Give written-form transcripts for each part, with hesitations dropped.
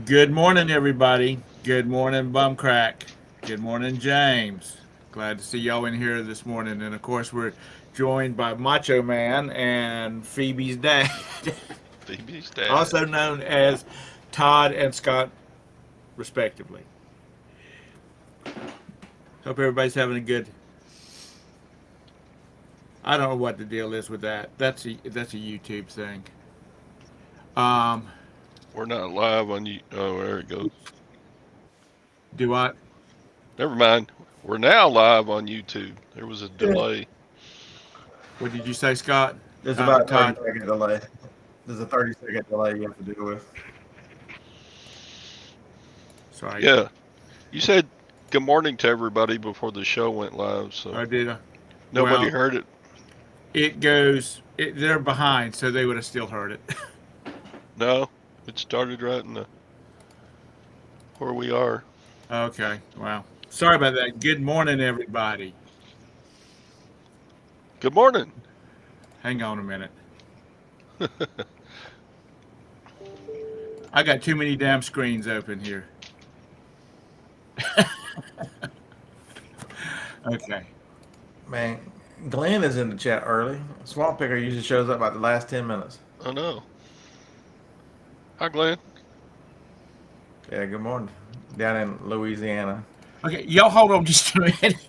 Good morning, everybody. Good morning, Bumcrack. Good morning, James. Glad to see y'all in here this morning. And of course, we're joined by Macho Man and Phoebe's dad, Phoebe's dad. also known as Todd and Scott, respectively. Hope everybody's having a good. I don't know what the deal is with that. That's a YouTube thing. Um, We're not live on you. Oh, there it goes. do I? Never mind. We're now live on YouTube. There was a delay. What did you say, Scott? There's about a 30 Todd. second delay. There's a 30-second delay you have to deal with. Sorry, Yeah. You said good morning to everybody before the show went live, so I did. nobody Well, heard it. it goes. They're behind, so they would have still heard it. No, it started right in the where we are. Okay. Wow. Sorry about that. Good morning, everybody. Good morning. Hang on a minute. I got too many damn screens open here. Okay. Man, Glenn is in the chat early. Swamp Picker usually shows up about the last 10 minutes. I know. Hi, Glenn. Yeah, good morning. Down in Louisiana. Okay. Y'all hold on just a minute.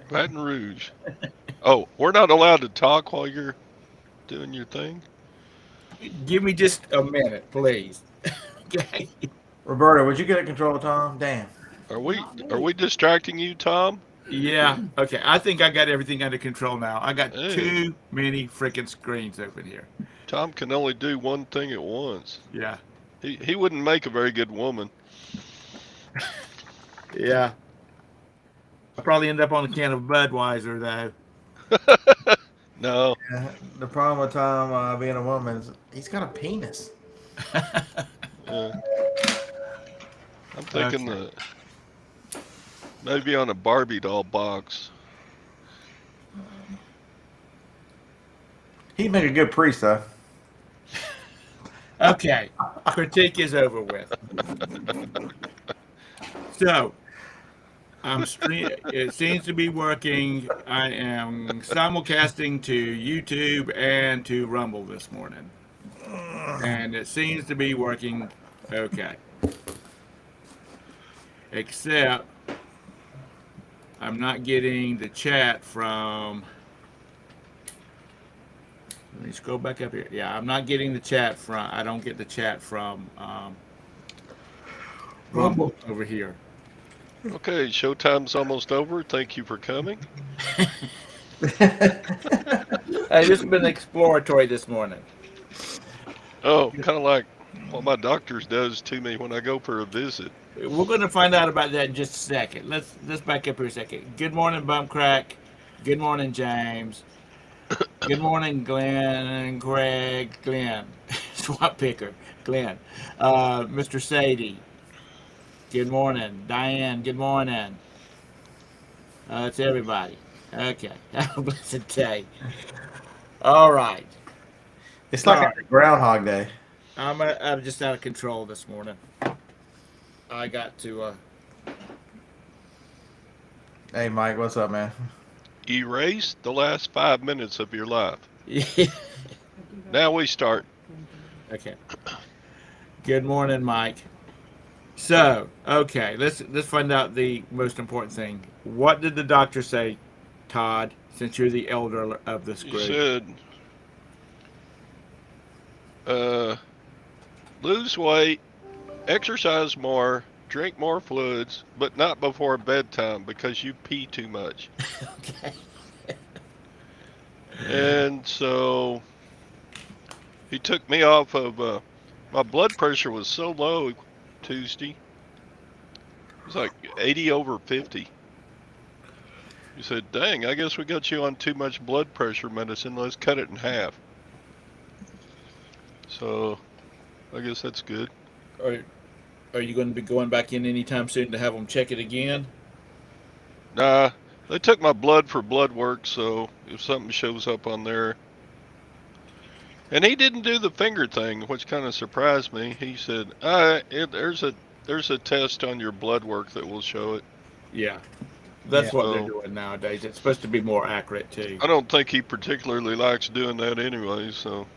Baton Rouge. Oh, we're not allowed to talk while you're doing your thing. Give me just a minute, please. Okay. Roberta, would you get a control of Tom? Damn. Are we distracting you, Tom? Yeah. Okay. I think I got everything under control now. I got Hey, too many freaking screens open here. Tom can only do one thing at once. Yeah. He wouldn't make a very good woman. Yeah. I probably end up on a can of Budweiser though. No, Yeah, the problem with Tom being a woman is he's got a penis. uh, I'm thinking Okay. the maybe on a Barbie doll box. He'd make a good priest, though. Okay. Critique is over with. So I'm stream. It seems to be working. I am simulcasting to YouTube and to Rumble this morning, and it seems to be working okay. Except I'm not getting the chat from. Let me scroll back up here. Yeah, I'm not getting the chat from. I don't get the chat from Rumble over here. Okay, showtime's almost over. Thank you for coming. Hey, this has been exploratory this morning. Oh, kind of like what my doctor's does to me when I go for a visit. We're going to find out about that in just a second. Let's back up here a second. Good morning, Bumcrack. Good morning, James. Good morning, Glenn, Greg, Glenn, Swap Picker, Glenn, Mr. Sadie. Good morning, Diane. Good morning. It's everybody. Okay, have a blessed day. All right. It's like Sorry, a Groundhog Day. I'm just out of control this morning. I got to. Hey, Mike, what's up, man? Erase the last 5 minutes of your life. Yeah. Now we start. Okay. Good morning, Mike. So, okay, let's find out the most important thing. What did the doctor say, Todd? Since you're the elder of this You group. said, uh, lose weight, exercise more, drink more fluids, but not before bedtime because you pee too much. Okay. And so he took me off of, my blood pressure was so low Tuesday. It was like 80 over 50. He said, dang, I guess we got you on too much blood pressure medicine. Let's cut it in half. So I guess that's good. Are Are you going to be going back in anytime soon to have them check it again? Nah, they took my blood for blood work, so if something shows up on there, And he didn't do the finger thing, which kind of surprised me. He said, there's a test on your blood work that will show it." Yeah, Yeah. that's what they're So doing nowadays. It's supposed to be more accurate too. I don't think he particularly likes doing that anyway. So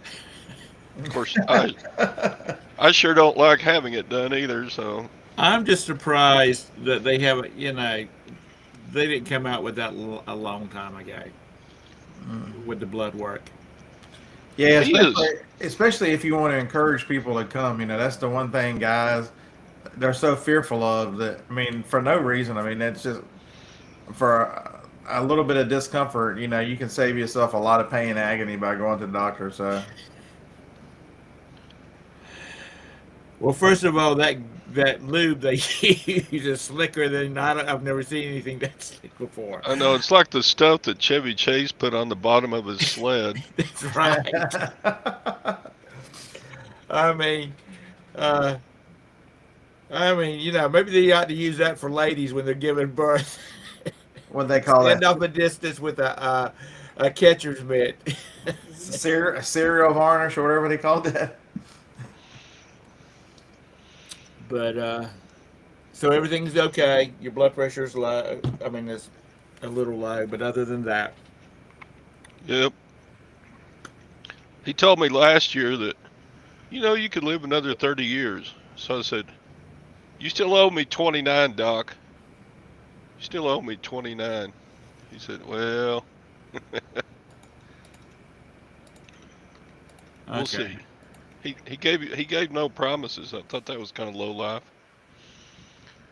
of course I sure don't like having it done either. So I'm just surprised that they haven't. They didn't come out with that a long time ago with the blood work. Yeah, he is. especially if you want to encourage people to come. That's the one thing, guys. They're so fearful of that. I mean, for no reason. I mean, it's just for a little bit of discomfort. You can save yourself a lot of pain and agony by going to the doctor. So, Well, first of all, that lube they use is slicker than I've never seen anything that slick before. I know it's like the stuff that Chevy Chase put on the bottom of his sled. That's right. I mean, uh, maybe they ought to use that for ladies when they're giving birth. what they call that? Stand off a distance with a catcher's mitt. Cereal varnish or whatever they called that. But so everything's okay. Your blood pressure's low. I mean, it's a little low, but other than that, Yep. He told me last year that you could live another 30 years. So I said, "You still owe me 29, Doc. You still owe me 29." He said, "Well, we'll okay. see." He gave no promises. I thought that was kind of low life.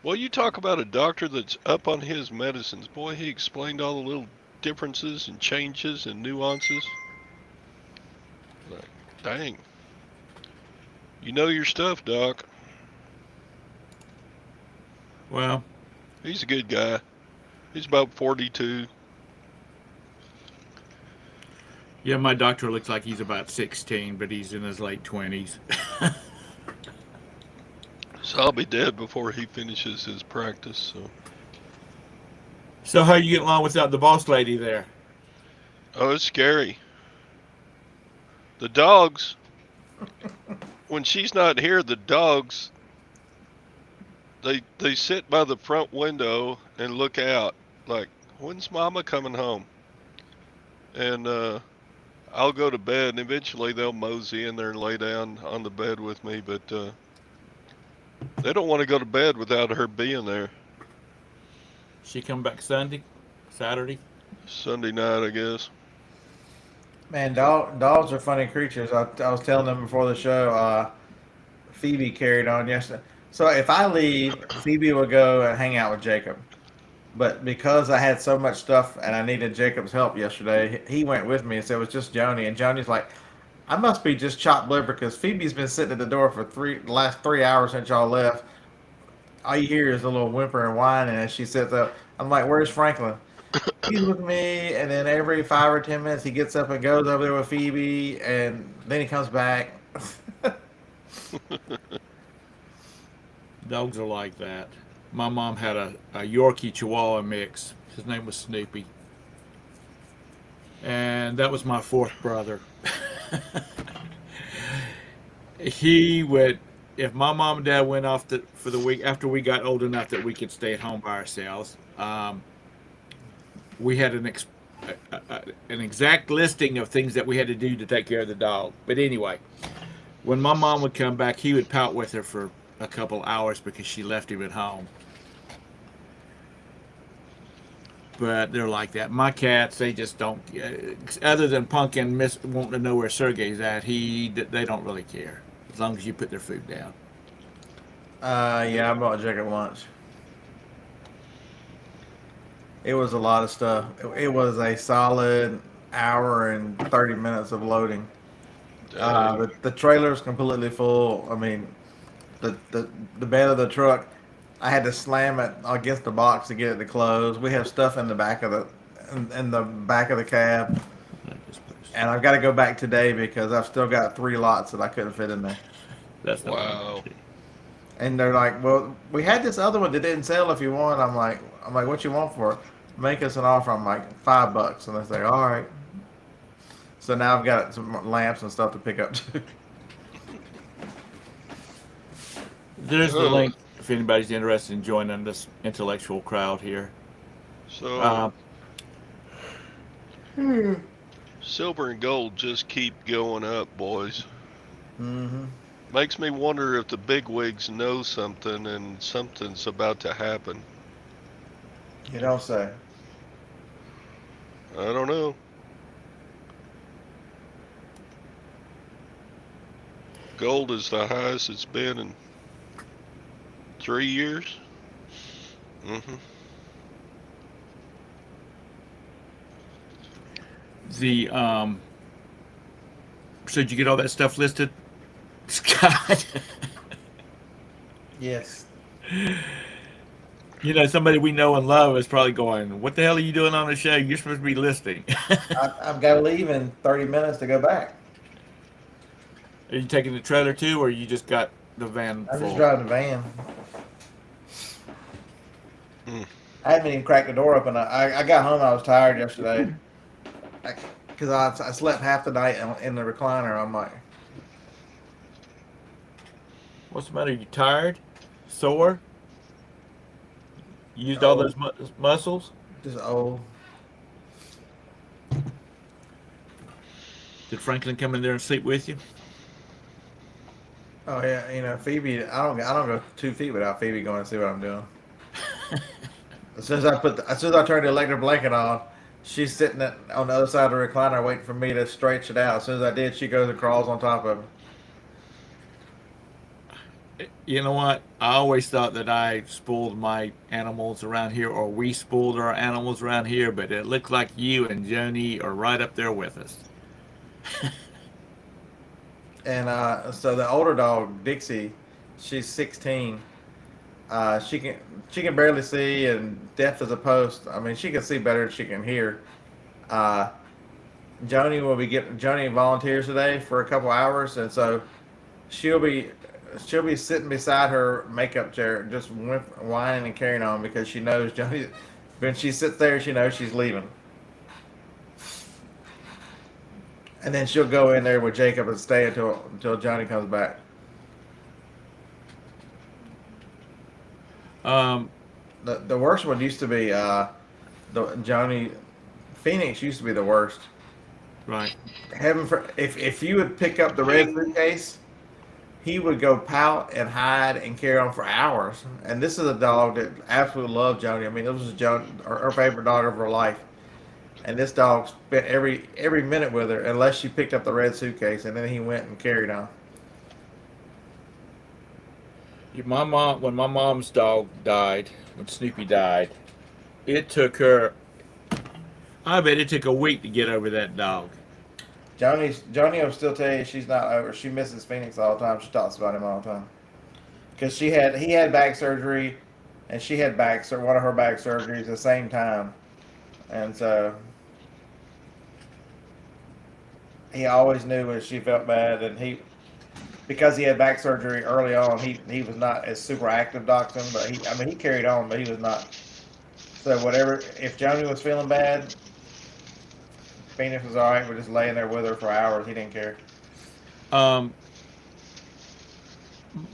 Well, you talk about a doctor that's up on his medicines. Boy, he explained all the little differences and changes and nuances. Like, dang. You know your stuff, Doc. Well, He's a good guy. He's about 42. yeah, my doctor looks like he's about 16, but he's in his late 20s. So I'll be dead before he finishes his practice. So, So how you getting along without the boss lady there? oh, it's scary. The dogs, when she's not here, the dogs they sit by the front window and look out like, when's Mama coming home? And I'll go to bed, and eventually they'll mosey in there and lay down on the bed with me. But they don't want to go to bed without her being there. She come back Sunday, Saturday. Sunday night, I guess. Man, dogs are funny creatures. I was telling them before the show. Phoebe carried on yesterday. So if I leave, Phoebe will go and hang out with Jacob. But because I had so much stuff and I needed Jacob's help yesterday, he went with me and said it was just Joni. And Joni's like, I must be just chopped liver because Phoebe's been sitting at the door for the last 3 hours since y'all left. All you hear is a little whimper and whining as she sits up. I'm like, where's Franklin? He's with me, and then every 5 or 10 minutes he gets up and goes over there with Phoebe, and then he comes back. Dogs are like that. My mom had a Yorkie Chihuahua mix. His name was Snoopy. And that was my fourth brother. He would, if my mom and dad went off for the week after we got old enough that we could stay at home by ourselves, we had an exact listing of things that we had to do to take care of the dog. But anyway, when my mom would come back, he would pout with her for a couple hours because she left him at home. But they're like that. My cats, they just don't. Other than Pumpkin wanting to know where Sergey's at, they don't really care as long as you put their food down. Yeah, I bought Jacob lunch. It was a lot of stuff. It was a solid hour and 30 minutes of loading. The trailer's completely full. I mean, the bed of the truck, I had to slam it against the box to get it to close. We have stuff in the back of the cab, and I've got to go back today because I've still got 3 lots that I couldn't fit in there. That's not Wow. And they're like, "Well, we had this other one that didn't sell. If you want," I'm like, "What you want for it? Make us an offer." I'm like, $5, and they say, "All right." So now I've got some lamps and stuff to pick up too. There's the Oh, link if anybody's interested in joining this intellectual crowd here. so Uh, silver and gold just keep going up, boys. Mm-hmm. Makes me wonder if the bigwigs know something and something's about to happen. You don't say. I don't know. Gold is the highest it's been in 3 years. Hmm. the so did you get all that stuff listed, Scott? Yes. You know, somebody we know and love is probably going, "What the hell are you doing on the show? You're supposed to be listing." I've got to leave in 30 minutes to go back. Are you taking the trailer too, or you just got the van I'm just full? driving the van. Mm. I haven't even cracked the door open. I got home. I was tired yesterday because I slept half the night in the recliner. I'm like, What's the matter? You tired? Sore? You used all oh, those muscles? just old. Did Franklin come in there and sleep with you? Oh yeah, Phoebe. I don't go 2 feet without Phoebe going to see what I'm doing. As soon as I turn the electric blanket on, she's sitting on the other side of the recliner waiting for me to stretch it out. As soon as I did, she goes and crawls on top of it. You know what? I always thought that I spoiled my animals around here, or we spoiled our animals around here, but it looked like you and Joni are right up there with us. And so the older dog, Dixie, she's 16. She can barely see and deaf as a post. I mean, she can see better than she can hear. Uh, Joni volunteers today for a couple hours, and so she'll be she'll be sitting beside her makeup chair, just whining and carrying on because she knows Joni. When she sits there, she knows she's leaving, and then she'll go in there with Jacob and stay until Johnny comes back. Um, The worst one used to be the Johnny Phoenix used to be the worst. right. Heaven for if you would pick up the red suitcase, he would go pout and hide and carry on for hours. And this is a dog that absolutely loved Joni. I mean, this was her favorite dog of her life. And this dog spent every minute with her unless she picked up the red suitcase, and then he went and carried on. My mom, when my mom's dog died, when Snoopy died, it took her. I bet it took a week to get over that dog. Joni will still tell you she's not over. She misses Phoenix all the time. She talks about him all the time because he had back surgery, and she had one of her back surgeries at the same time, and so he always knew when she felt bad, and because he had back surgery early on, he was not as super active dachshund, but he carried on, but he was not. So whatever, if Joni was feeling bad, Phoenix was all right. We're just laying there with her for hours. He didn't care. Um,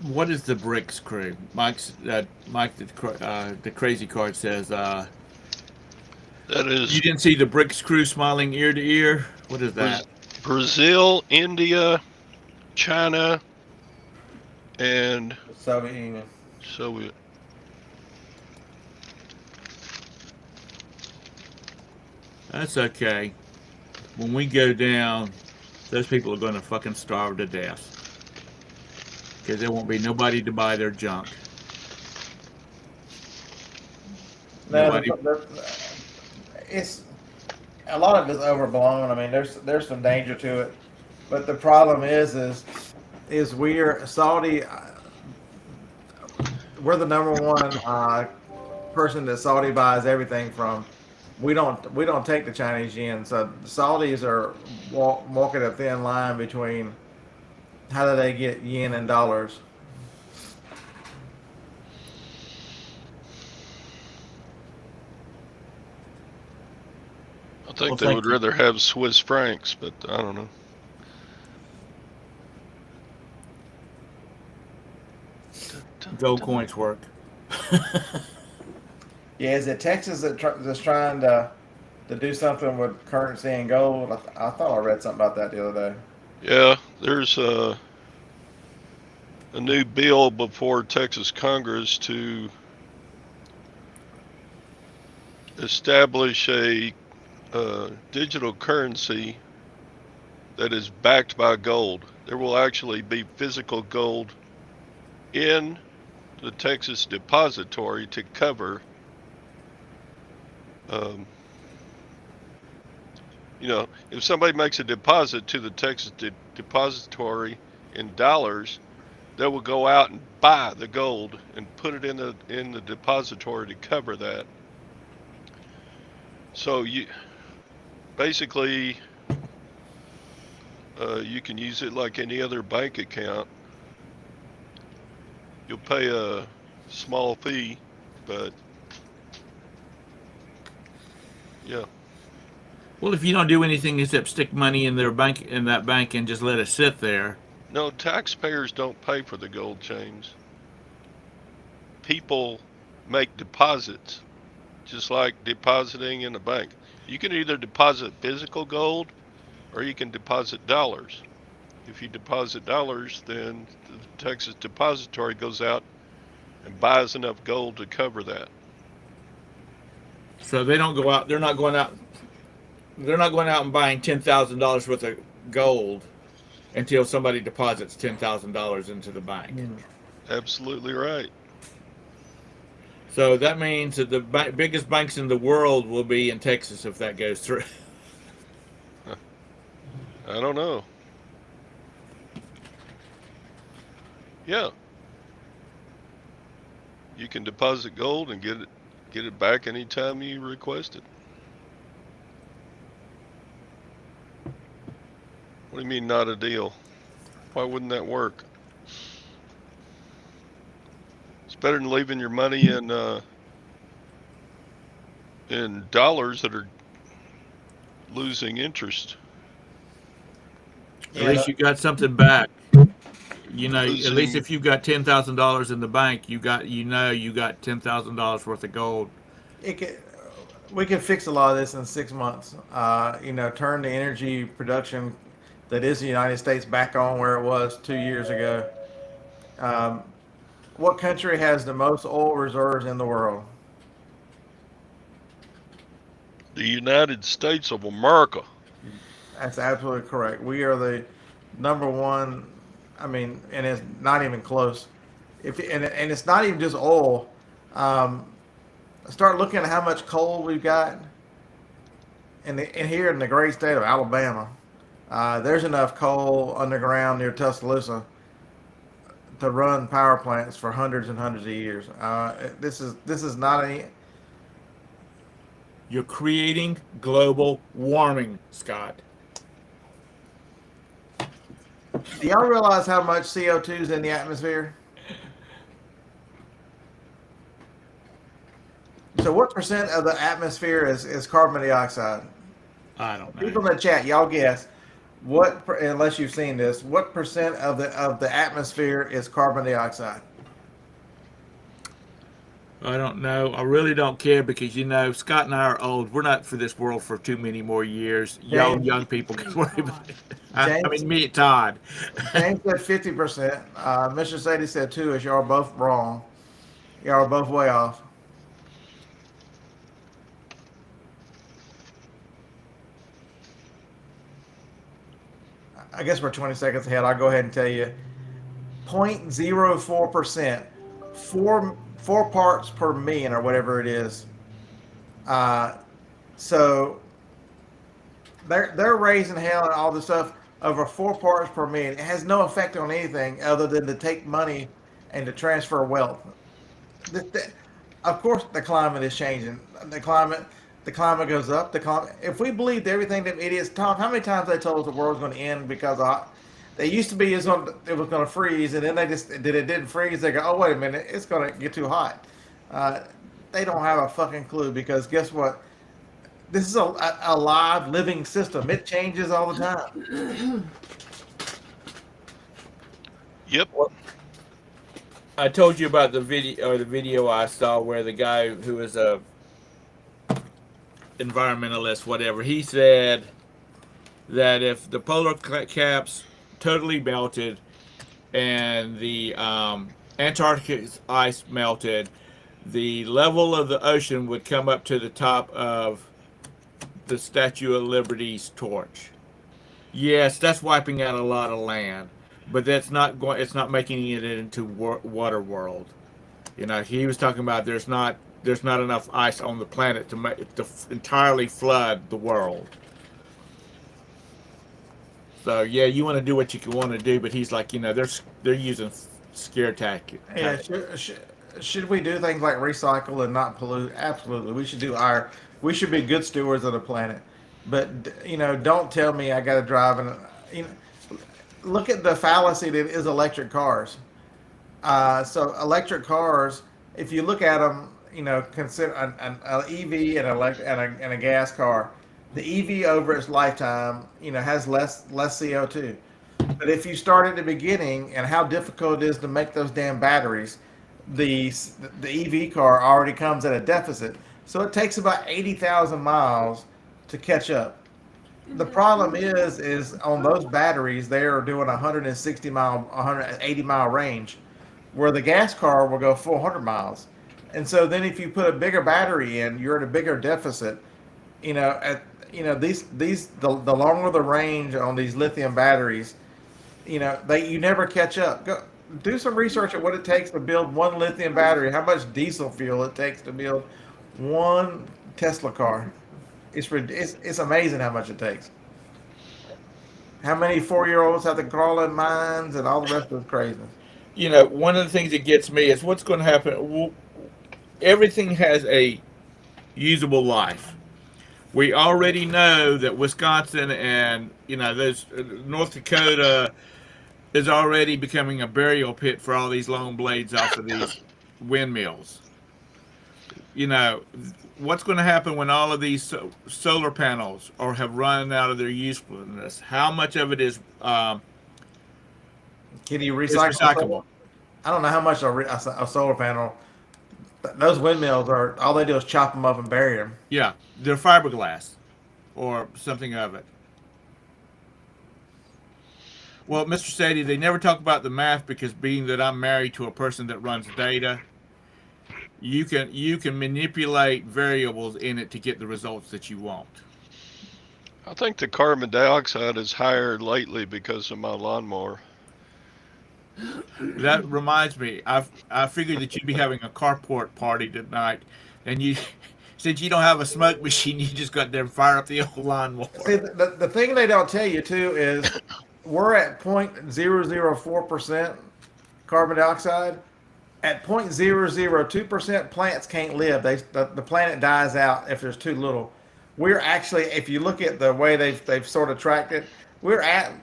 what is the Bricks crew? Mike, the crazy card says, That you is didn't see the Bricks crew smiling ear to ear. What is that? Brazil, India, China, and The Soviet Union. Soviet. That's okay. When we go down, those people are going to fucking starve to death because there won't be nobody to buy their junk. No, Nobody. it's a lot of it's overblown. I mean, there's some danger to it, but the problem is we're Saudi. We're the number one person that Saudi buys everything from. We don't take the Chinese yen, so the Saudis are walking a thin line between how do they get yen and dollars. I think Well, they thank would you. rather have Swiss francs, but I don't know. Dun, dun, Gold dun. coins work. Yeah, is it Texas that's trying to do something with currency and gold? I thought I read something about that the other day. Yeah, there's a new bill before Texas Congress to establish a digital currency that is backed by gold. There will actually be physical gold in the Texas depository to cover, um, if somebody makes a deposit to the Texas depository in dollars, they will go out and buy the gold and put it in the depository to cover that. So you basically you can use it like any other bank account. You'll pay a small fee, but yeah, Well, if you don't do anything except stick money in their bank in that bank and just let it sit there, no, taxpayers don't pay for the gold, James. People make deposits, just like depositing in a bank. You can either deposit physical gold or you can deposit dollars. If you deposit dollars, then the Texas depository goes out and buys enough gold to cover that. so they don't go out. They're not going out. They're not going out and buying $10,000 worth of gold until somebody deposits $10,000 into the bank. Absolutely right. So that means that the biggest banks in the world will be in Texas if that goes through. I don't know. Yeah, you can deposit gold and get it back anytime you request it. What do you mean not a deal? Why wouldn't that work? It's better than leaving your money in dollars that are losing interest. At Or Yeah, least you got something back. At least losing if you've got $10,000 in the bank, you got $10,000 worth of gold. it could, we could fix a lot of this in 6 months. Turn the energy production that is the United States back on where it was 2 years ago. Um, what country has the most oil reserves in the world? the United States of America. That's absolutely correct. We are the number one. I mean, and it's not even close. If and it's not even just oil. Um, Start looking at how much coal we've got in here in the great state of Alabama. There's enough coal underground near Tuscaloosa to run power plants for hundreds and hundreds of years. This is not any. You're creating global warming, Scott. Do y'all realize how much CO2 is in the atmosphere? So, what percent of the atmosphere is carbon dioxide? I don't People know. in the chat, y'all guess. Unless you've seen this, what percent of the atmosphere is carbon dioxide? I don't know. I really don't care because Scott and I are old. We're not for this world for too many more years. Y'all James, young people can worry about it. I James, mean, me and Todd. James said 50%. Mr. Sadie said 2. As y'all are both wrong. Y'all are both way off. I guess we're 20 seconds ahead. I'll go ahead and tell you 0.04%, four parts per million or whatever it is. Uh, so they're raising hell and all this stuff over 4 parts per million. It has no effect on anything other than to take money and to transfer wealth. Of course, the climate is changing. The climate goes up. If we believed everything that idiots talk, how many times they told us the world's going to end because they used to be it was going to freeze, and then they just it didn't freeze. They go, oh wait a minute, it's going to get too hot. Uh, they don't have a fucking clue because guess what? This is a live, living system. It changes all the time. Yep. Well, I told you about the video I saw where the guy who was a environmentalist, whatever, he said that if the polar caps totally melted and the Antarctic ice melted, the level of the ocean would come up to the top of the Statue of Liberty's torch. Yes, that's wiping out a lot of land, but that's not going. It's not making it into water world. He was talking about there's not enough ice on the planet to entirely flood the world. So yeah, you want to do what you can want to do, but he's like, they're using scare Yeah, tactics. should we do things like recycle and not pollute? Absolutely, we should do our. We should be good stewards of the planet. But don't tell me I got to drive and you know, look at the fallacy that is electric cars. So electric cars, if you look at them, consider an EV and and a gas car. The EV over its lifetime, has less CO2. But if you start at the beginning and how difficult it is to make those damn batteries, the the EV car already comes at a deficit. So it takes about 80,000 miles to catch up. The problem is on those batteries they are doing 180 mile range, where the gas car will go 400 miles. And so then if you put a bigger battery in, you're at a bigger deficit. At these the longer the range on these lithium batteries, you never catch up. Go do some research at what it takes to build one lithium battery. How much diesel fuel it takes to build one Tesla car. It's amazing how much it takes. How many 4-year-olds have to crawl in mines and all the rest of the craziness. One of the things that gets me is what's going to happen. Everything has a usable life. We already know that Wisconsin and those North Dakota is already becoming a burial pit for all these long blades off of these windmills. You know, what's going to happen when all of these solar panels or have run out of their usefulness? How much of it Can you is recycle solar? recyclable? I don't know how much a solar panel. Those windmills are all they do is chop them up and bury them. Yeah, they're fiberglass or something of it. Well, Mr. Sadie, they never talk about the math because being that I'm married to a person that runs data, you can manipulate variables in it to get the results that you want. I think the carbon dioxide is higher lately because of my lawnmower. That reminds me, I figured that you'd be having a carport party tonight, and you since you don't have a smoke machine, you just got there and fire up the old See, lawnmower. the thing they don't tell you too is we're at 0.004% carbon dioxide. At 0.002%, plants can't live. The planet dies out if there's too little. We're actually, if you look at the way they've sort of tracked it, we're at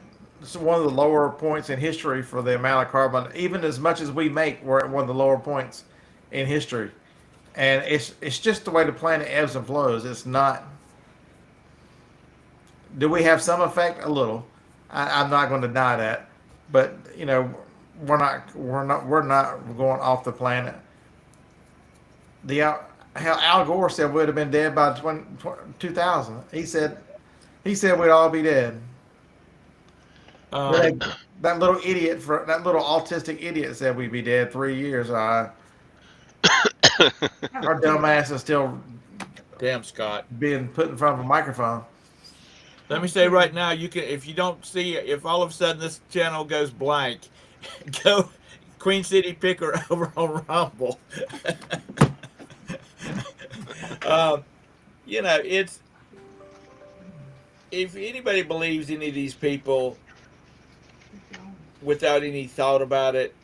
one of the lower points in history for the amount of carbon. Even as much as we make, we're at one of the lower points in history. And it's just the way the planet ebbs and flows. It's not. Do we have some effect? A little. I'm not going to deny that, but we're not going off the planet. The how Al Gore said we'd have been dead by 2000. He said we'd all be dead. Um, But that little idiot, for that little autistic idiot, said we'd be dead 3 years. Our dumb ass is still Damn, Scott. being put in front of a microphone. Let me say right now, you can if you don't see if all of a sudden this channel goes blank, go Queen City Picker over on Rumble. um, it's if anybody believes any of these people without any thought about it,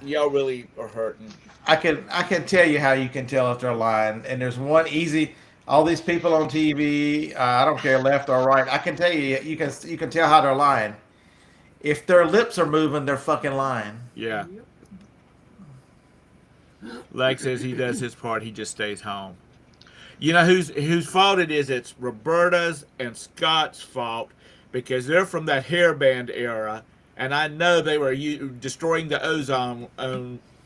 y'all really are hurting. I can tell you how you can tell if they're lying. And there's one easy. All these people on TV, I don't care left or right. I can tell you, you can tell how they're lying. If their lips are moving, they're fucking lying. Yeah. Lex says he does his part. He just stays home. You know whose fault it is? It's Roberta's and Scott's fault because they're from that hairband era, and I know they were destroying the ozone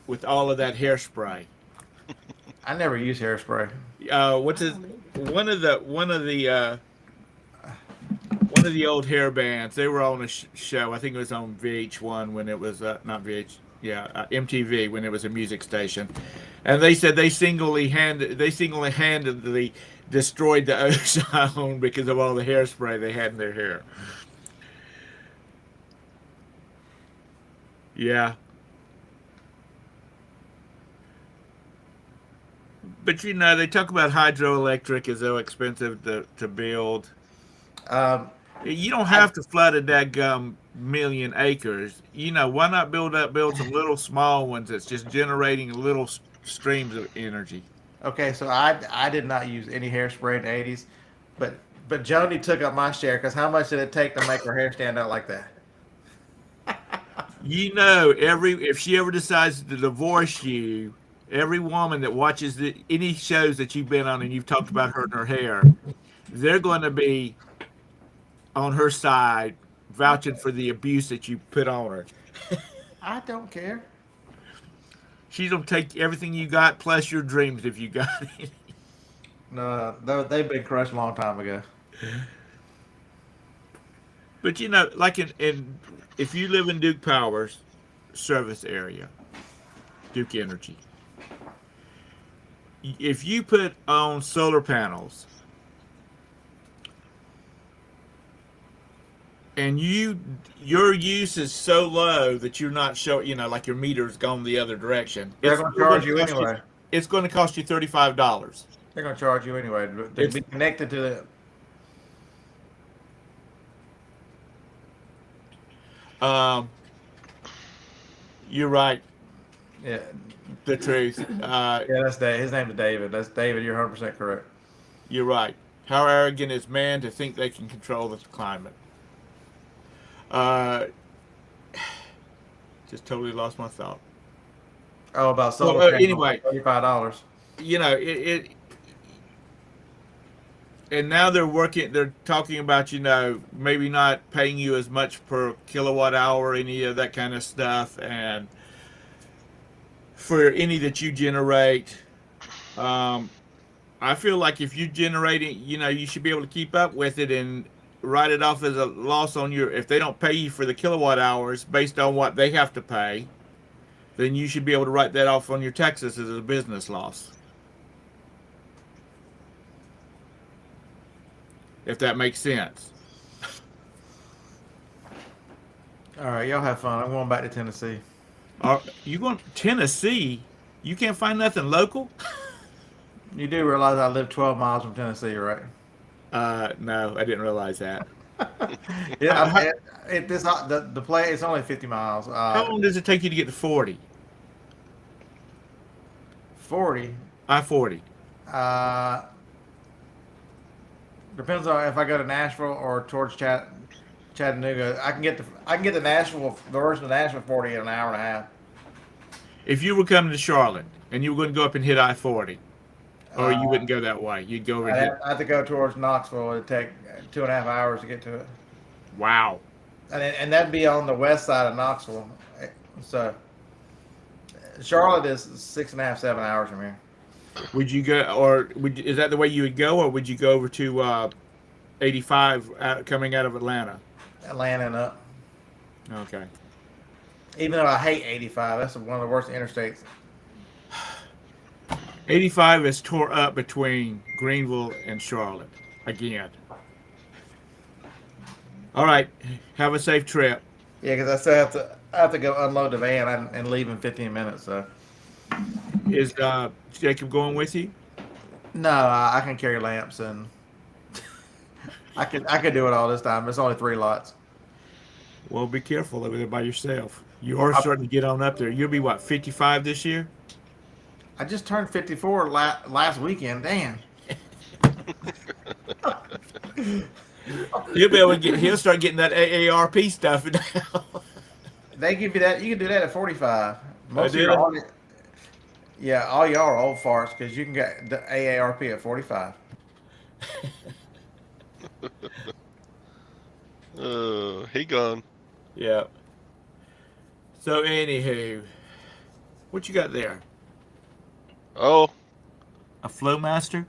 with all of that hairspray. I never use hairspray. What's his one of the one of the old hair bands. They were on a show. I think it was on VH1 when it was not VH. Yeah, MTV when it was a music station, and they said they single handedly destroyed the ozone because of all the hairspray they had in their hair. Yeah, but you know they talk about hydroelectric as so expensive to build. Um, You don't I, have to flood a dadgum million acres. You know, why not build some little small ones that's just generating little streams of energy? okay, so I did not use any hairspray in the '80s, but Joni took up my share because how much did it take to make her hair stand out like that? You know, every if she ever decides to divorce you, every woman that watches any shows that you've been on and you've talked about her and her hair, they're going to be on her side, vouching for the abuse that you put on her. I don't care. She's gonna take everything you got plus your dreams if you got it. No, they've been crushed a long time ago. But you know, like in if you live in Duke Power's service area, Duke Energy, if you put on solar panels and your use is so low that you're not showing, you know, like your meter's gone the other direction, They're it's going to still charge going to you cost you. anyway. It's going to cost you $35. They're going to charge you anyway to It's be connected to the. um, you're right. Yeah, The truth. yeah. That's Dave. His name is David. That's David. You're 100% correct. You're right. How arrogant is man to think they can control the climate? Uh, just totally lost my thought. Oh, about Well, solar panels, anyway, $35. you know and now they're working. They're talking about maybe not paying you as much per kilowatt hour, any of that kind of stuff, and for any that you generate. Um, I feel like if you generate it, you should be able to keep up with it and write it off as a loss on your. If they don't pay you for the kilowatt hours based on what they have to pay, then you should be able to write that off on your taxes as a business loss. If that makes sense. All right, y'all have fun. I'm going back to Tennessee. Are you going to Tennessee? You can't find nothing local? You do realize I live 12 miles from Tennessee, right? No, I didn't realize that. Yeah, How, the play. It's only 50 miles. how long does it take you to get to 40? 40. I-40. Uh, depends on if I go to Nashville or towards Chattanooga. I can get to Nashville, the version of Nashville 40 in an hour and a half. If you were coming to Charlotte and you were going to go up and hit I-40, or you Uh, wouldn't go that way, you'd go over and hit. I have to go towards Knoxville. It'd take 2.5 hours to get to it, Wow. and that'd be on the west side of Knoxville. So Charlotte is 6.5, 7 hours from here. Would you go, or is that the way you would go, or would you go over to 85 coming out of Atlanta? Atlanta and up. Okay. Even though I hate 85, that's one of the worst interstates. 85 is tore up between Greenville and Charlotte again. All right. Have a safe trip. Yeah, because I still have to go unload the van and leave in 15 minutes. So Is Jacob going with you? no, I can carry lamps and I could do it all this time. It's only 3 lots. Well, be careful over there by yourself. You are starting to get on up there. You'll be, what, 55 this year? I just turned 54 last weekend. Damn. He'll start getting that AARP stuff now. They give you that. You can do that at 45. I Most of did. your Yeah, all y'all are old farts because you can get the AARP at 45. He gone. Yeah. So anywho, what you got there? Oh, A Flowmaster?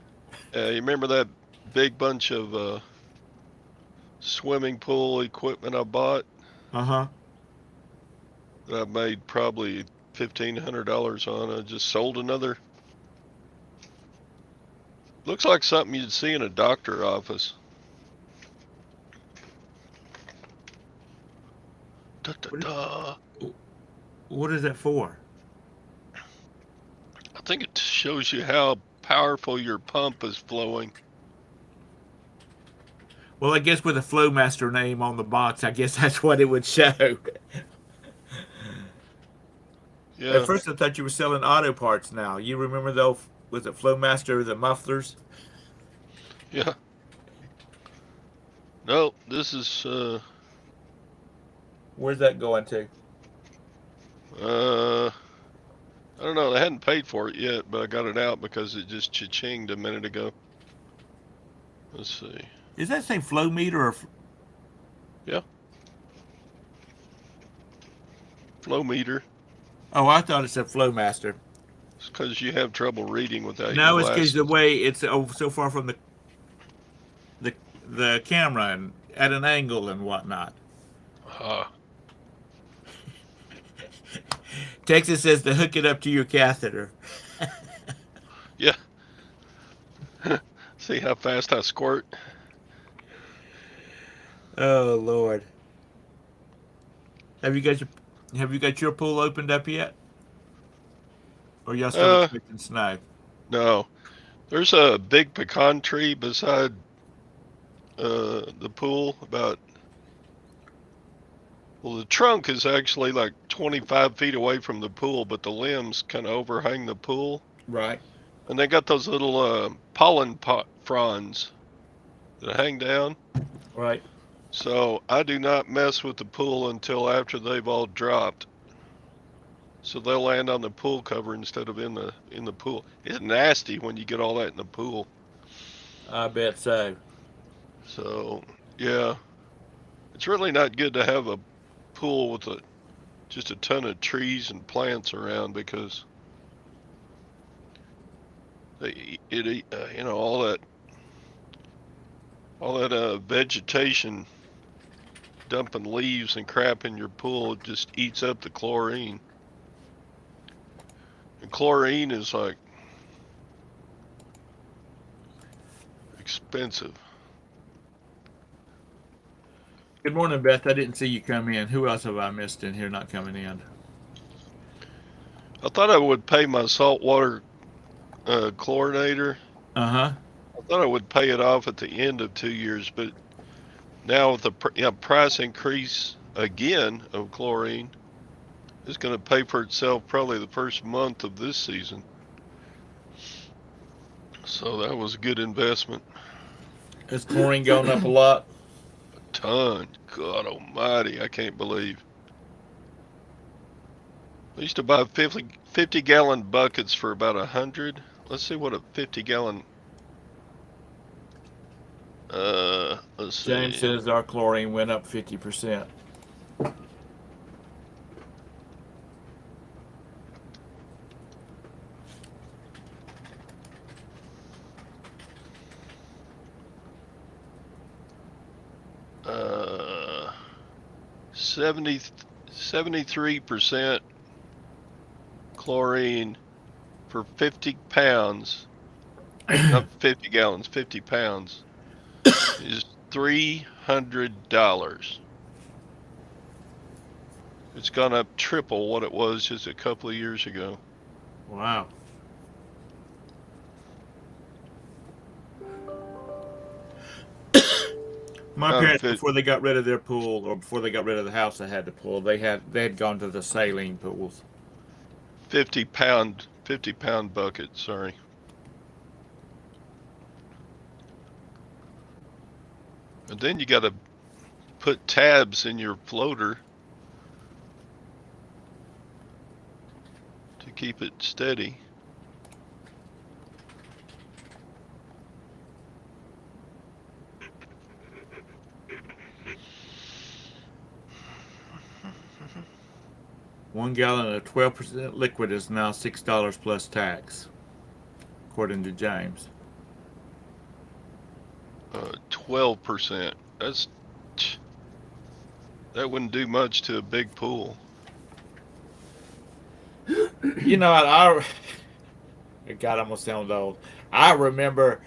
you remember that big bunch of swimming pool equipment I bought Uh huh. that I made probably $1,500 on? I just sold another. Looks like something you'd see in a doctor office. Da, da, What, da. what is that for? I think it shows you how powerful your pump is flowing. Well, I guess with a Flowmaster name on the box, I guess that's what it would show. At Yeah, first, I thought you were selling auto parts. Now you remember though? Was it Flowmaster the mufflers? yeah. No, this is Where's that going to? uh I don't know. They hadn't paid for it yet, but I got it out because it just cha-chinged a minute ago. Let's see. Is that say flow meter or? Yeah, flow meter. Oh, I thought it said Flowmaster. It's because you have trouble reading without your No, it's because the glasses. way it's so far from the the camera and at an angle and whatnot. Ah, Texas says to hook it up to your catheter. yeah. See how fast I squirt? Oh Lord, have you got your have you got your pool opened up yet? Or y'all still Uh, expecting snow? no. There's a big pecan tree beside the pool. Well, the trunk is actually like 25 feet away from the pool, but the limbs kind of overhang the pool. Right. And they got those little pollen pot fronds that hang down. Right. So I do not mess with the pool until after they've all dropped. So they'll land on the pool cover instead of in the pool. It's nasty when you get all that in the pool. I bet so. So yeah, it's really not good to have a pool with just a ton of trees and plants around because you know all that vegetation dumping leaves and crap in your pool just eats up the chlorine. And chlorine is like expensive. Good morning, Beth. I didn't see you come in. Who else have I missed in here not coming in? I thought I would pay my saltwater chlorinator. Uh huh. I thought I would pay it off at the end of 2 years, but now with the price increase again of chlorine, it's going to pay for itself probably the first month of this season. So that was a good investment. Has chlorine gone up a lot? A ton. God almighty, I can't believe. I used to buy 50-gallon buckets for about 100. Let's see what a 50-gallon. Let's James see. says our chlorine went up 50%. Uh, 73% chlorine for 50 pounds. Not 50 gallons, 50 pounds is $300. It's gone up triple what it was just a couple of years ago. Wow. My Not a parents, fit before they got rid of their pool, or before they got rid of the house they had the pool, they had gone to the saline pools. 50-pound bucket, sorry. And then you got to put tabs in your floater to keep it steady. 1 gallon of 12% liquid is now $6 plus tax, according to James. 12%. That wouldn't do much to a big pool. You know, God, I'm gonna sound old. I remember,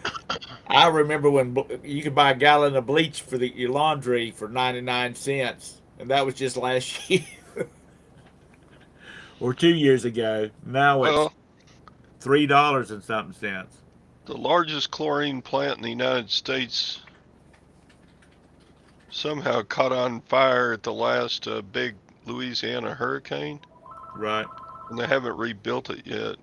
I remember when you could buy a gallon of bleach for your laundry for 99 cents, and that was just last year or 2 years ago. Now it's Well, $3 and something cents. the largest chlorine plant in the United States somehow caught on fire at the last big Louisiana hurricane, Right. and they haven't rebuilt it yet.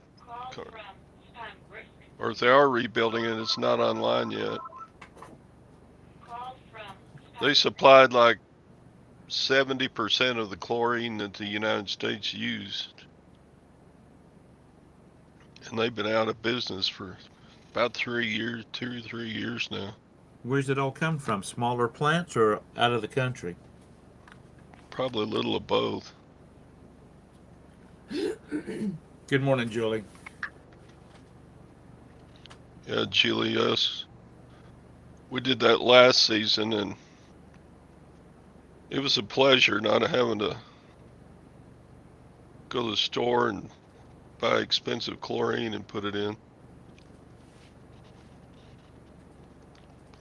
Or if they are rebuilding it, it's not online yet. They supplied like 70% of the chlorine that the United States used. And they've been out of business for about 3 years, 2 or 3 years now. Where's it all come from? Smaller plants or out of the country? Probably a little of both. Good morning, Julie. Yeah, Julie, us. We did that last season, and it was a pleasure not having to go to the store and buy expensive chlorine and put it in.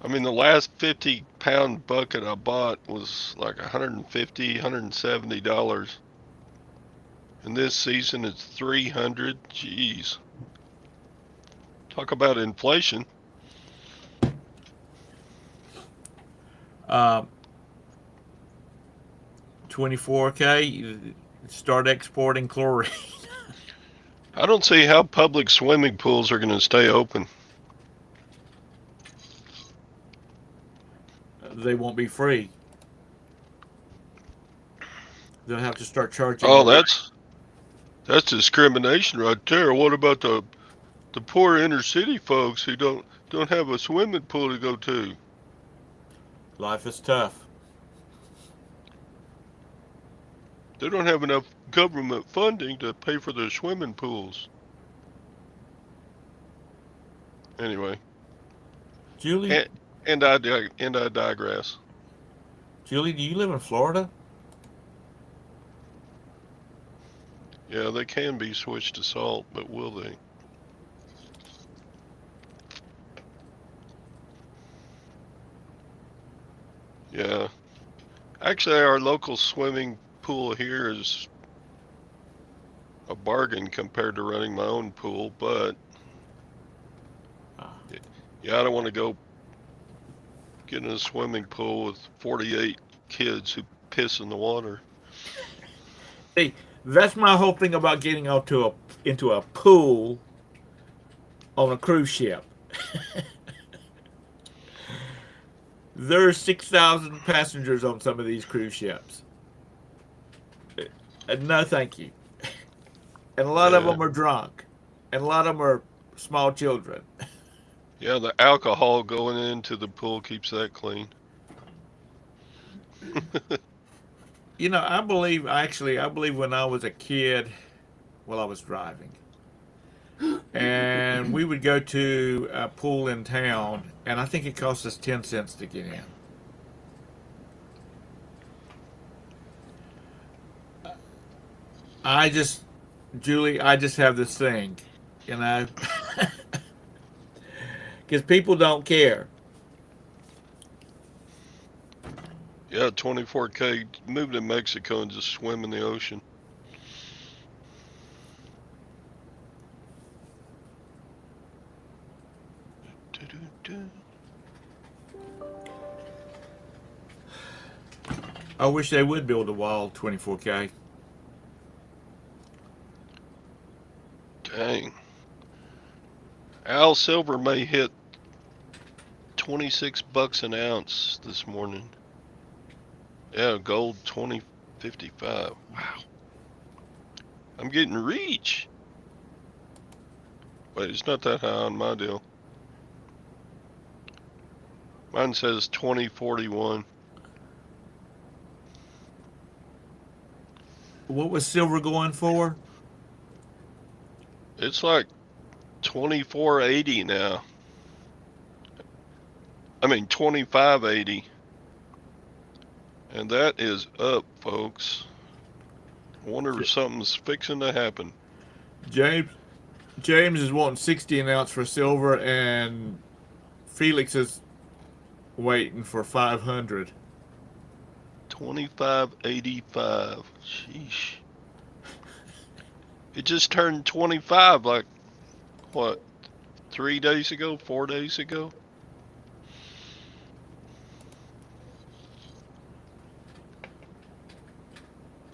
I mean, the last 50-pound bucket I bought was like $150, $170. And this season it's $300. Jeez. Talk about inflation. Uh, 24K, start exporting chlorine. I don't see how public swimming pools are going to stay open. They won't be free. They'll have to start charging. Oh, that's discrimination right there. What about the poor inner city folks who don't have a swimming pool to go to? Life is tough. They don't have enough government funding to pay for their swimming pools. Anyway, Julie, and I digress. Julie, do you live in Florida? Yeah, they can be switched to salt, but will they? Yeah. Actually, our local swimming pool here is a bargain compared to running my own pool, but yeah, I don't want to go get in a swimming pool with 48 kids who piss in the water. Hey, that's my whole thing about getting into a pool on a cruise ship. There's 6,000 passengers on some of these cruise ships. No, thank you. And a lot of Yeah. them are drunk, and a lot of them are small children. Yeah, the alcohol going into the pool keeps that clean. You know, I believe when I was a kid, well, I was driving, and we would go to a pool in town, and I think it cost us 10 cents to get in. I just, Julie, I just have this thing, you know, because people don't care. Yeah, 24K, move to Mexico and just swim in the ocean. I wish they would build a wall 24K. Dang. Al Silver may hit $26 an ounce this morning. Yeah, gold 2055. Wow. I'm getting reach. Wait, it's not that high on my deal. Mine says 2041. What was silver going for? It's like 24.80 now. I mean 25.80. And that is up, folks. I wonder if something's fixing to happen. James James is wanting 60 an ounce for silver, and Felix is waiting for 500. 25.85. Sheesh. It just turned 25 like what? 3 days ago, 4 days ago.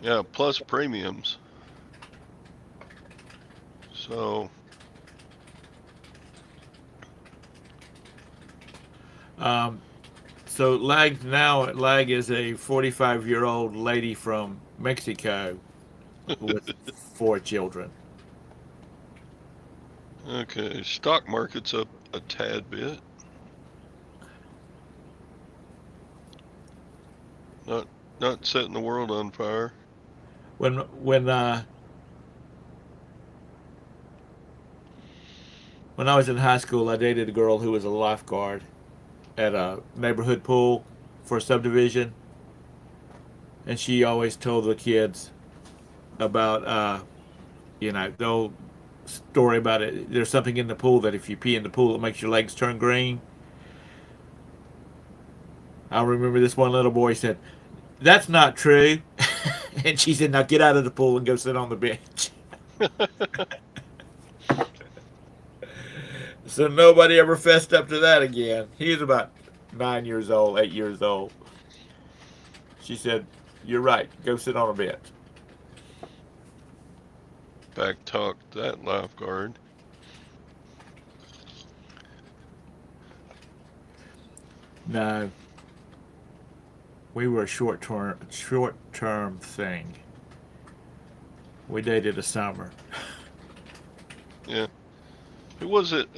Yeah, plus premiums. So Um, so Lag is a 45-year-old lady from Mexico with 4 children. okay, stock market's up a tad bit. Not not setting the world on fire. When when uh, when I was in high school, I dated a girl who was a lifeguard at a neighborhood pool for a subdivision, and she always told the kids about the old story about it. There's something in the pool that if you pee in the pool, it makes your legs turn green. I remember this one little boy said, "That's not true," and she said, "Now get out of the pool and go sit on the bench." So nobody ever fessed up to that again. He was about 9 years old, 8 years old. She said, "You're right. Go sit on a bench." Back talked that lifeguard. No, we were a short term thing. We dated a summer. Yeah. Who was it?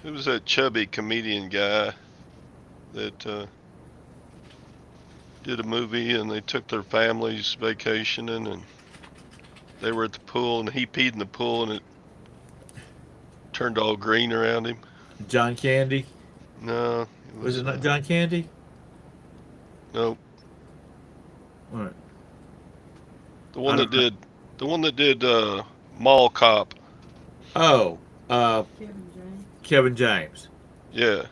Who was that chubby comedian guy that did a movie and they took their families vacationing and they were at the pool and he peed in the pool and it turned all green around him? John Candy. No, it Was was it not John Candy? nope. What? The I one that don't know. did the one that did Mall Cop. Oh, Kevin James. Kevin James. Yeah.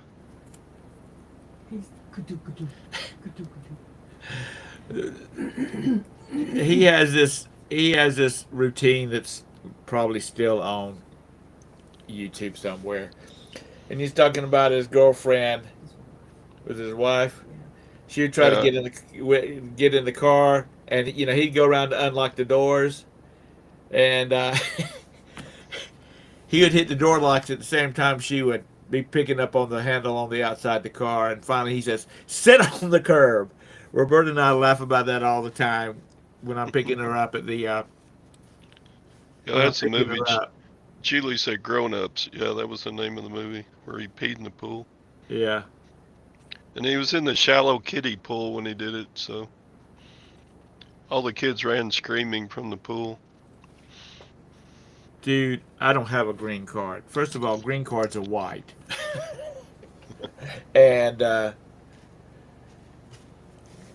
He's kadoo kadoo kadoo He has this routine that's probably still on YouTube somewhere, and he's talking about his girlfriend with his wife. Yeah. She would try to Yeah. get in the car, and he'd go around to unlock the doors, and he would hit the door locks at the same time she would be picking up on the handle on the outside the car. And finally, he says, "Sit on the curb." Roberta and I laugh about that all the time when I'm picking her up at the Yeah, when I'm that's the picking movie. her up. Julie said Grown Ups. Yeah, that was the name of the movie where he peed in the pool. Yeah, And he was in the shallow kiddie pool when he did it, so all the kids ran screaming from the pool. dude, I don't have a green card. First of all, green cards are white, and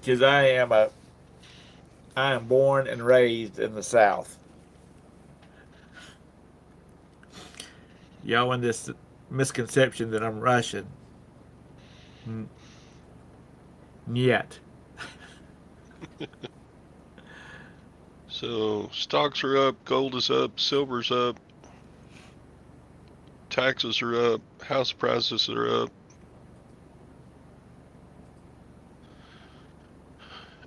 because I am born and raised in the South. Y'all in this misconception that I'm Russian. N- Yet. So stocks are up, gold is up, silver's up, taxes are up, house prices are up,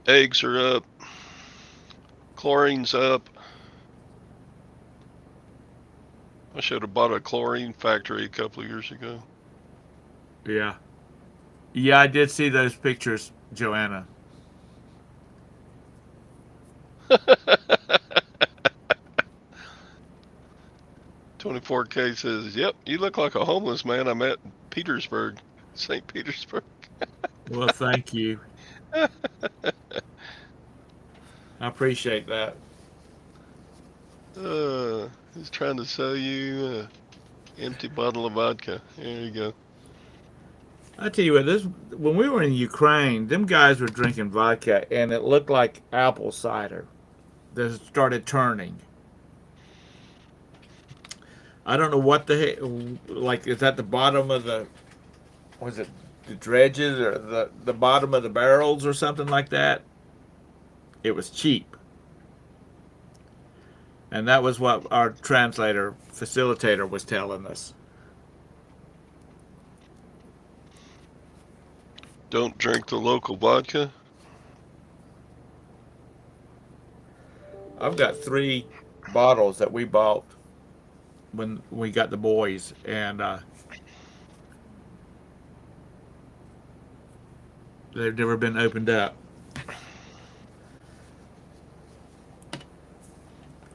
eggs are up, chlorine's up. I should have bought a chlorine factory a couple of years ago. Yeah. Yeah, I did see those pictures, Joanna. 24K says, "Yep, you look like a homeless man I met in Petersburg, St. Petersburg." Well, thank you. I appreciate that. He's trying to sell you a empty bottle of vodka. There you go. I tell you what, this when we were in Ukraine, them guys were drinking vodka, and it looked like apple cider. That started turning. I don't know what the heck. Like, is that the bottom of the? Was it the dredges or the bottom of the barrels or something like that? It was cheap, and that was what our translator facilitator was telling us. Don't drink the local vodka. I've got 3 bottles that we bought when we got the boys, and they've never been opened up.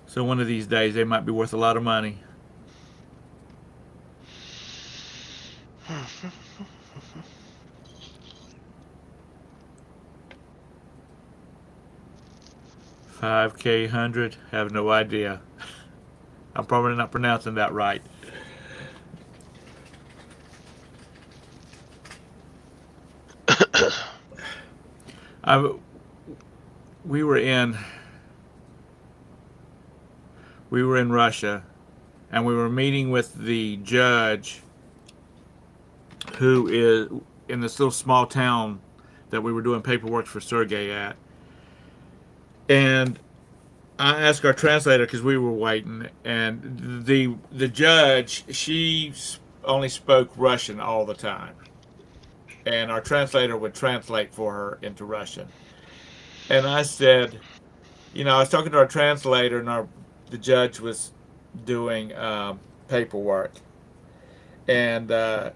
So one of these days they might be worth a lot of money. $5K100. Have no idea. I'm probably not pronouncing that right. I, we were in Russia, and we were meeting with the judge who is in this little small town that we were doing paperwork for Sergey at. And I asked our translator because we were waiting, and the judge, she only spoke Russian all the time, and our translator would translate for her into Russian. And I said, I was talking to our translator, and the judge was doing paperwork, and I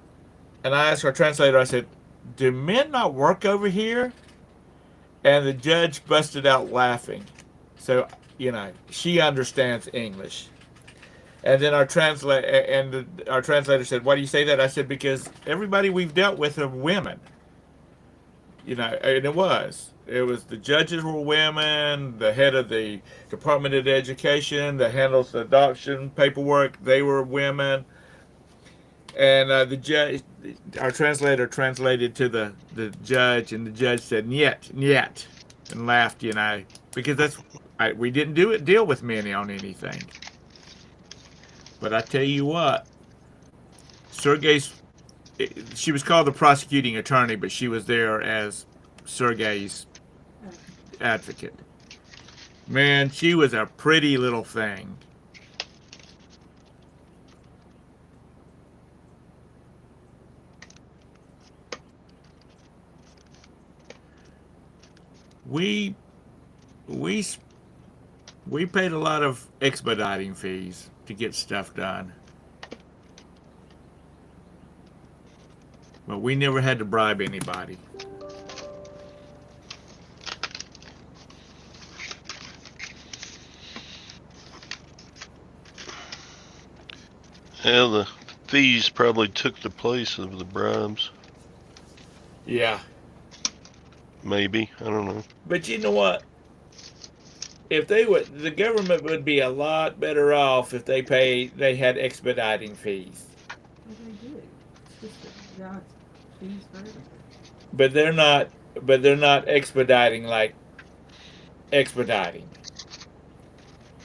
asked our translator, I said, "Do men not work over here?" And the judge busted out laughing. So, she understands English. And then our translator said, "Why do you say that?" I said, "Because everybody we've dealt with are women." And it was. It was the judges were women, the head of the Department of Education that handles the adoption paperwork, they were women. And the judge, our translator translated to the judge, and the judge said, "Niet, niet," and laughed, because we didn't deal with men on anything. But I tell you what, she was called the prosecuting attorney, but she was there as Sergey's advocate. Man, she was a pretty little thing. We we we paid a lot of expediting fees to get stuff done, but we never had to bribe anybody. Yeah, the fees probably took the place of the bribes. Yeah, Maybe. I don't know. but you know what? If the government would be a lot better off if they had expediting fees. Well, they do. It's just that God's fees for everything. But they're not. But they're not expediting like expediting.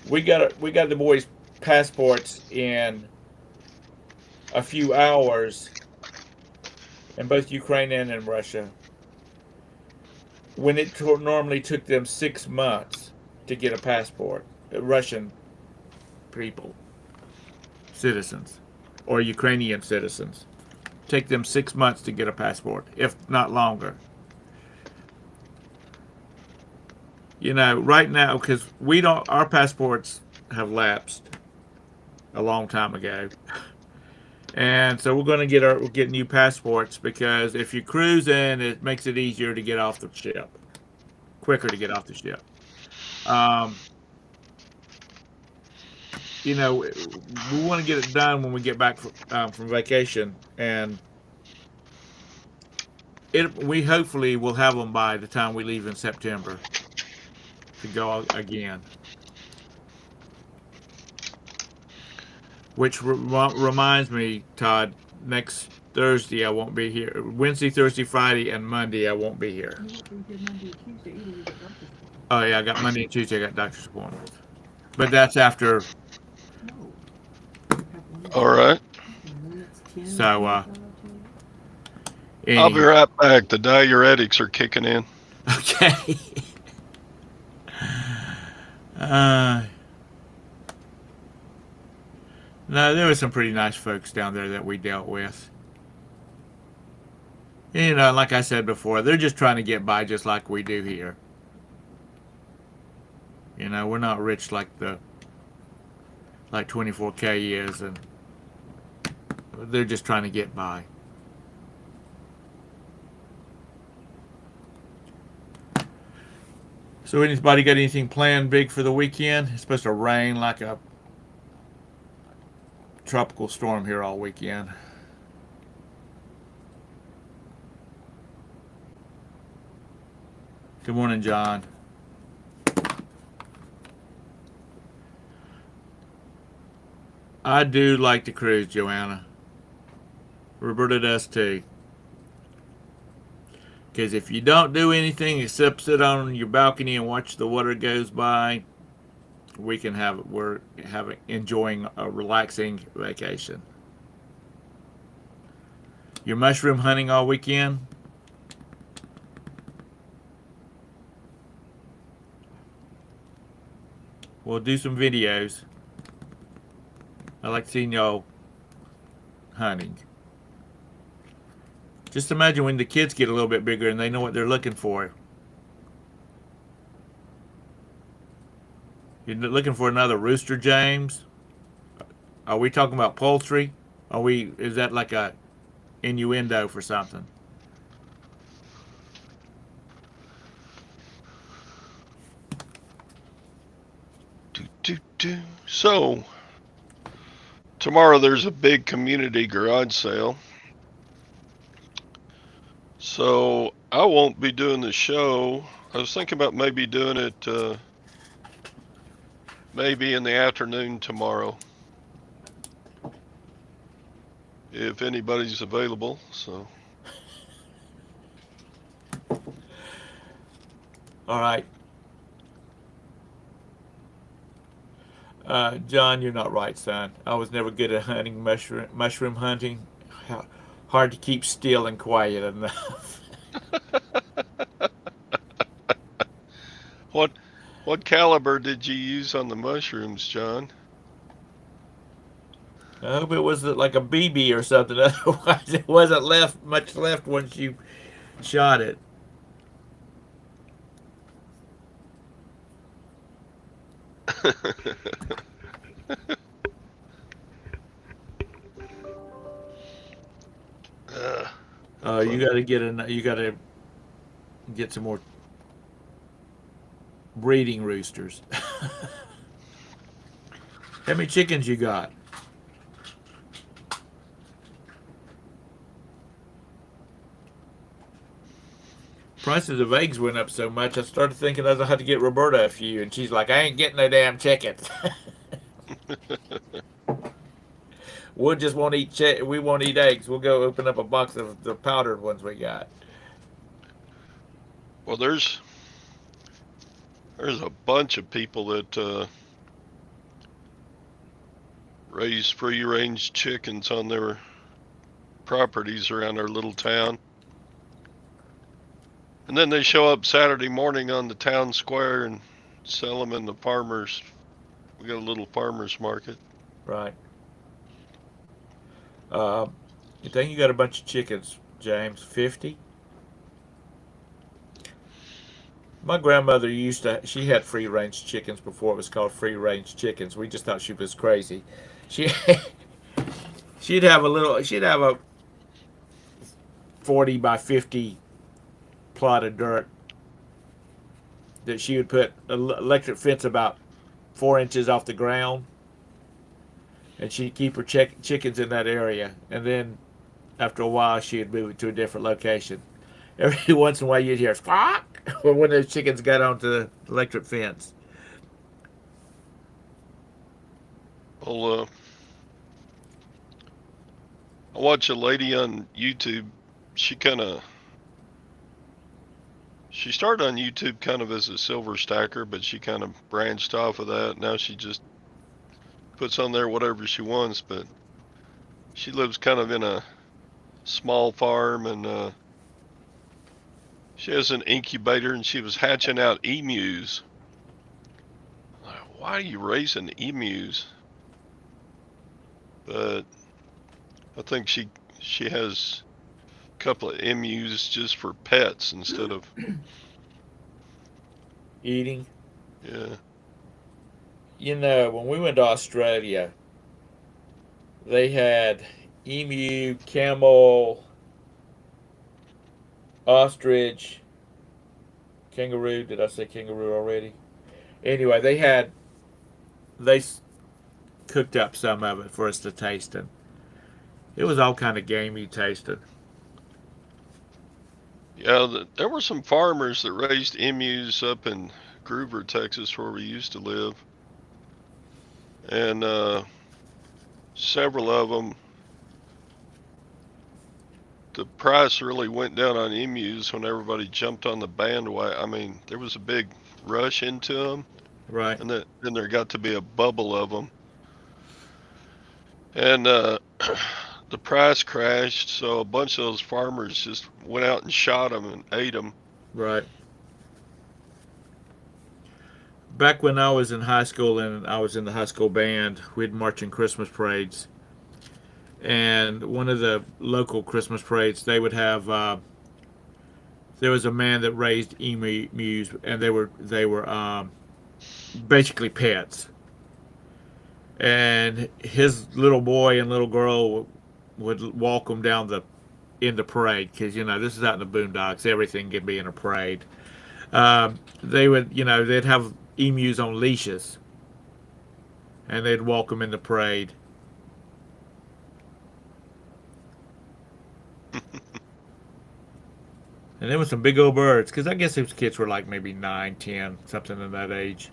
We got the boys' passports in a few hours in both Ukraine and Russia, when it normally took them 6 months to get a passport. Russian people, citizens, or Ukrainian citizens, take them 6 months to get a passport, if not longer. Right now, because our passports have lapsed a long time ago. And so we're going to get new passports, because if you're cruising, it makes it easier to get off the ship, quicker to get off the ship. We want to get it done when we get back from vacation, and we hopefully will have them by the time we leave in September to go again. Which reminds me, Todd, next Thursday I won't be here. Wednesday, Thursday, Friday, and Monday I won't be here. You won't be here Monday or Tuesday either. You got doctor's appointment. Oh yeah, I got Monday and Tuesday. I got doctor's appointments, but that's after. No. You have one All right. and then that's 10 So, or 25 to I'll be Any, right back. The diuretics are kicking in. okay. uh, no, there were some pretty nice folks down there that we dealt with. You know, like I said before, they're just trying to get by just like we do here. You know, we're not rich like 24K is, and they're just trying to get by. So anybody got anything planned big for the weekend? It's supposed to rain like a tropical storm here all weekend. Good morning, John. I do like to cruise, Joanna. Roberta does too. Because if you don't do anything except sit on your balcony and watch the water goes by, we're enjoying a relaxing vacation. You're mushroom hunting all weekend? We'll do some videos. I like seeing y'all hunting. Just imagine when the kids get a little bit bigger and they know what they're looking for. You're looking for another rooster, James? Are we talking about poultry? Is that like a innuendo for something? So, tomorrow there's a big community garage sale. So, I won't be doing the show. I was thinking about maybe doing it maybe in the afternoon tomorrow. If anybody's available, so. All right. John, you're not right, son. I was never good at hunting mushroom hunting. Hard to keep still and quiet enough. What caliber did you use on the mushrooms, John? I hope it was like a BB or something. Otherwise, it wasn't much left once you shot it. You gotta get some more breeding roosters. How many chickens you got? Prices of eggs went up so much, I started thinking I had to get Roberta a few, and she's like, I ain't getting no damn chickens. We just won't eat we won't eat eggs. We'll go open up a box of the powdered ones we got. Well, there's a bunch of people that raise free-range chickens on their properties around our little town. And then they show up Saturday morning on the town square and sell them in the farmers. We got a little farmers market. Right. You think you got a bunch of chickens, James? 50? My grandmother she had free range chickens before it was called free range chickens. We just thought she was crazy. She'd have a 40 by 50 plot of dirt that she would put an electric fence about 4 inches off the ground, and she'd keep her chickens in that area, and then after a while she'd move it to a different location. Every once in a while you'd hear squawk or when those chickens got onto the electric fence. Well, I watch a lady on YouTube. She kind of she started on YouTube kind of as a silver stacker, but she kind of branched off of that. Now she just puts on there whatever she wants. But she lives kind of in a small farm, and she has an incubator, and she was hatching out emus. Why are you raising emus? But I think she has a couple of emus just for pets instead of Eating. yeah. You know, when we went to Australia, they had emu, camel, ostrich, kangaroo. Did I say kangaroo already? Anyway, they cooked up some of it for us to taste, and it was all kind of gamey tasting. Yeah, there were some farmers that raised emus up in Groover, Texas, where we used to live, and several of them, the price really went down on emus when everybody jumped on the bandwagon. I mean, there was a big rush into them, Right. and then there got to be a bubble of them, and the price crashed. So a bunch of those farmers just went out and shot them and ate them. Right. Back when I was in high school and I was in the high school band, we'd march in Christmas parades. And one of the local Christmas parades, they would have. There was a man that raised emus, and they were basically pets. And his little boy and little girl would walk them down the in the parade because this is out in the boondocks. Everything can be in a parade. They would, they'd have emus on leashes, and they'd walk them in the parade. And there was some big old birds, because I guess those kids were like maybe 9, 10, something in that age.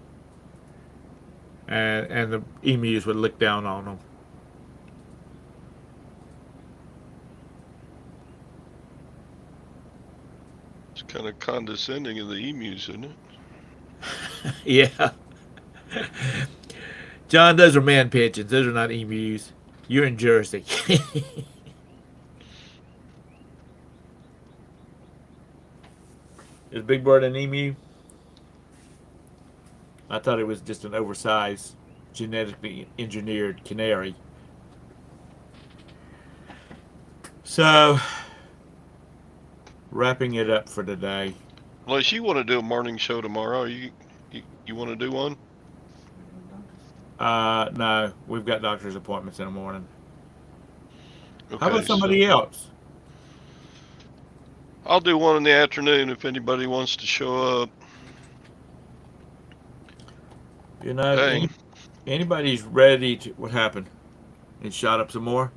And the emus would look down on them. It's kind of condescending of the emus, isn't it? Yeah. John, those are man pigeons. Those are not emus. You're in Jersey. Is Big Bird an emu? I thought it was just an oversized, genetically engineered canary. So, wrapping it up for today. Unless you want to do a morning show tomorrow, you want to do one? No, we've got doctor's appointments in the morning. Okay, How about so somebody else? I'll do one in the afternoon if anybody wants to show up. Dang, Anybody's ready to. What happened? It shot up some more?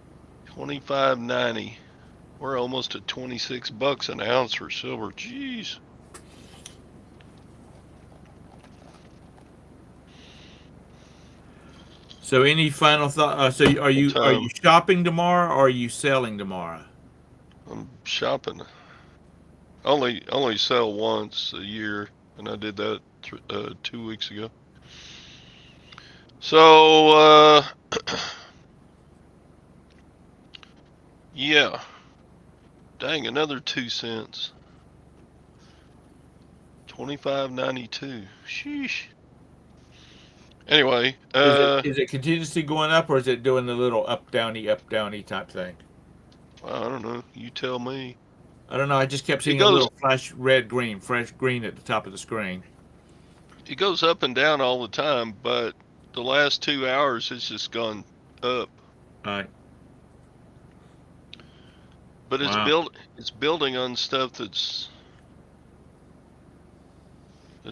$25.90. We're almost at $26 an ounce for silver. Jeez. So, any final thought? So, are you shopping tomorrow or are you selling tomorrow? I'm shopping. Only sell once a year, and I did that 2 weeks ago. So yeah, dang, another 2 cents. 25.92. Sheesh. Anyway, Is it contingency going up or is it doing the little up downy type thing? I don't know. You tell me. I don't know. I just kept It seeing a goes little flash fresh green at the top of the screen. it goes up and down all the time, but the last 2 hours it's just gone up. All right. But Wow. it's building on stuff that's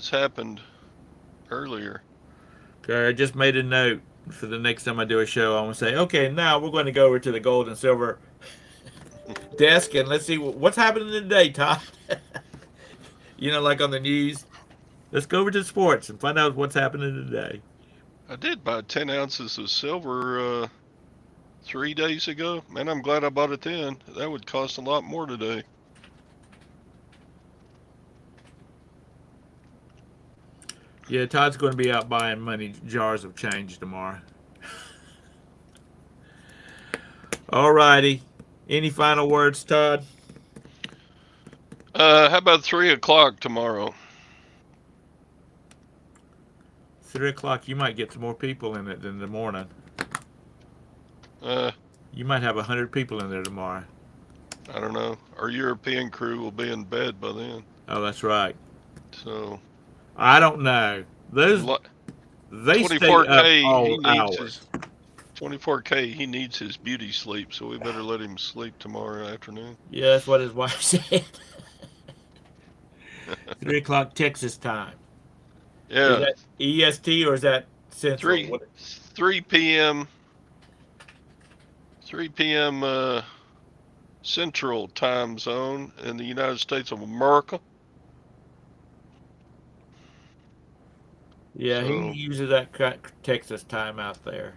happened earlier. Okay, I just made a note for the next time I do a show. I want to say, okay, now we're going to go over to the gold and silver desk and let's see what's happening today, Todd. Like on the news. Let's go over to sports and find out what's happening today. I did buy 10 ounces of silver 3 days ago. Man, I'm glad I bought it then. That would cost a lot more today. Yeah, Todd's going to be out buying money jars of change tomorrow. All righty. Any final words, Todd? How about 3 o'clock tomorrow? 3 o'clock. You might get some more people in it than the morning. Uh, You might have 100 people in there tomorrow. I don't know. Our European crew will be in bed by then. Oh, that's right. So I don't know. They stay up 24K, he all needs hours. his 24K. He needs his beauty sleep, so we better let him sleep tomorrow afternoon. Yeah, that's what his wife said. 3 o'clock Texas time. Is Yeah, that EST or is that Central? 3 p.m. 3 p.m. Central Time Zone in the United States of America. Yeah, he So uses that Texas time out there.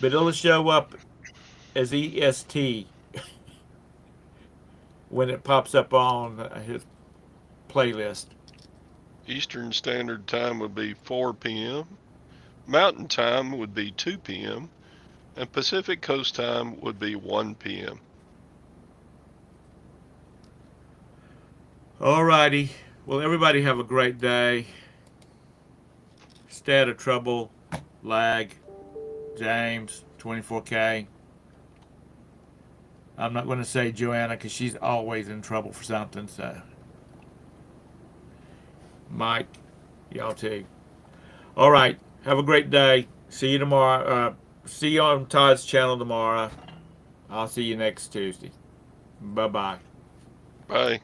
But it'll show up as EST when it pops up on his playlist. Eastern Standard Time would be 4 p.m. Mountain Time would be 2 p.m. and Pacific Coast Time would be 1 p.m. All righty. Well, everybody have a great day. Stay out of trouble. Lag. James, 24K. I'm not going to say Joanna because she's always in trouble for something. So, Mike, y'all too. All right. Have a great day. See you tomorrow. See you on Todd's channel tomorrow. I'll see you next Tuesday. Bye-bye. Bye.